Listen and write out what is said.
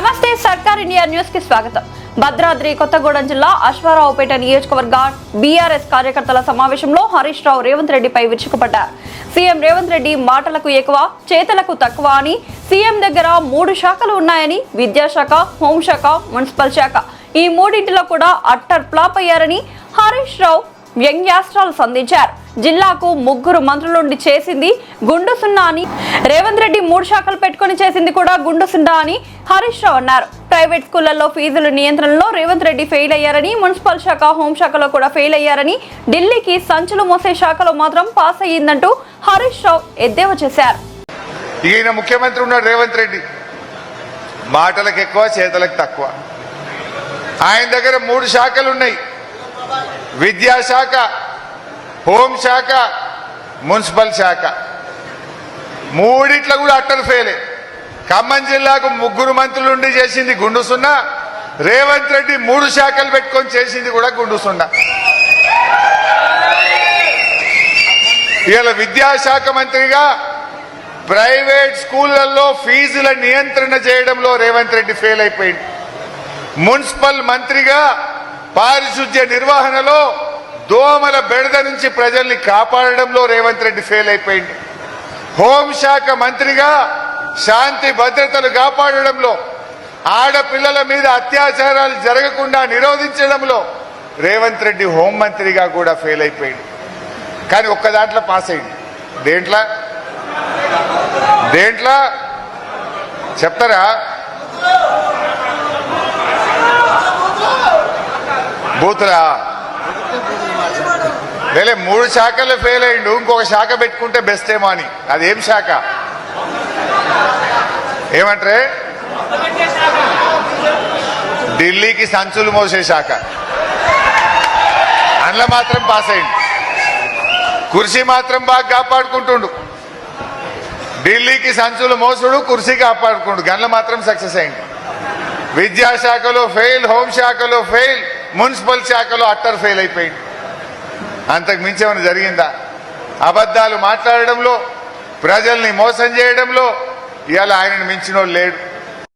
నమస్తే సర్కార్ India news కి స్వాగతం. భద్రాద్రి కొత్తగూడెం జిల్లా అశ్వారావుపేట నియోజకవర్గ బీఆర్ఎస్ కార్యకర్తల సమావేశంలో హరీష్ రావు రేవంత్ రెడ్డిపై విరుచుకుపడ్డారు. సీఎం రేవంత్ రెడ్డి మాటలకు ఎక్కువ చేతలకు తక్కువ అని, సీఎం దగ్గర 3 శాఖలు ఉన్నాయని, విద్యాశాఖ, హోంశాఖ, మున్సిపల్ శాఖ ఈ మూడింటిలో కూడా అట్టర్ ఫ్లాప్ అయ్యారని హరీష్ రావు వ్యంగ్యాస్త్రాలు సంధించారు. జిల్లాకు 3 మంత్రులుండి చేసింది గుండు సున్నా అని, రేవంత్ రెడ్డి 3 శాఖలు పెట్టుకుని చేసింది కూడా గుండు సున్నా అని హరీష్ రావు అన్నారు. ప్రైవేట్ స్కూళ్లలో ఫీజుల నియంత్రణలో రేవంత్ రెడ్డి ఫెయిల్ అయ్యారని, మున్సిపల్ శాఖ, హోంశాఖలో కూడా ఫెయిల్ అయ్యారని, ఢిల్లీకి సంచులు మోసే శాఖలో మాత్రం పాస్ అయ్యిందంటూ హరీష్ రావు ఎద్దేవా చేశారు. ఈయన ముఖ్యమంత్రి ఉన్నాడు రేవంత్ రెడ్డి, మాటలకు ఎక్కువ చేతలకు తక్కువ. ఆయన దగ్గర 3 శాఖలు ఉన్నాయి, విద్యాశాఖ, హోంశాఖ, మున్సిపల్ శాఖ. మూడిట్లో కూడా అట్టర్ ఫెయిలే. ఖమ్మం జిల్లాకు 3 మంత్రులుండి చేసింది గుండు సున్నా, రేవంత్ రెడ్డి 3 శాఖలు పెట్టుకొని చేసింది కూడా గుండు సున్నా. ఇవాళ విద్యాశాఖ మంత్రిగా ప్రైవేట్ స్కూళ్లలో ఫీజుల నియంత్రణ చేయడంలో రేవంత్ రెడ్డి ఫెయిల్ అయిపోయింది. మున్సిపల్ మంత్రిగా పారిశుద్ధ్య నిర్వహణలో దోమల బెడద నుంచి ప్రజల్ని కాపాడడంలో రేవంత్ రెడ్డి ఫెయిల్ అయిపోయింది. హోంశాఖ మంత్రిగా శాంతి భద్రతలు కాపాడడంలో, ఆడపిల్లల మీద అత్యాచారాలు జరగకుండా నిరోధించడంలో రేవంత్ రెడ్డి హోంమంత్రిగా కూడా ఫెయిల్ అయిపోయింది. కానీ ఒక్క దాంట్లో పాస్ అయింది. దేంట్లో చెప్తారా? బూతులా? వేలే 3 శాఖల్లో ఫెయిల్ అయ్యిండు, ఇంకొక శాఖ పెట్టుకుంటే బెస్ట్ ఏమో అని. అదేం శాఖ? ఏమంటారే? ఢిల్లీకి సంచులు మోసే శాఖ. అందులో మాత్రం పాస్ అయింది. కుర్చీ మాత్రం బాగా కాపాడుకుంటుండు. ఢిల్లీకి సంచులు మోసుడు, కుర్చీ కాపాడుకుంటు, గన్లు మాత్రం సక్సెస్ అయింది. విద్యాశాఖలో ఫెయిల్, హోంశాఖలో ఫెయిల్, మున్సిపల్ శాఖలో అట్టర్ ఫెయిల్ అయిపోయింది. అంతకు మించి ఏమైనా జరిగిందా? అబద్ధాలు మాట్లాడడంలో, ప్రజల్ని మోసం చేయడంలో ఇవాళ ఆయనను మించినోడు లేడు.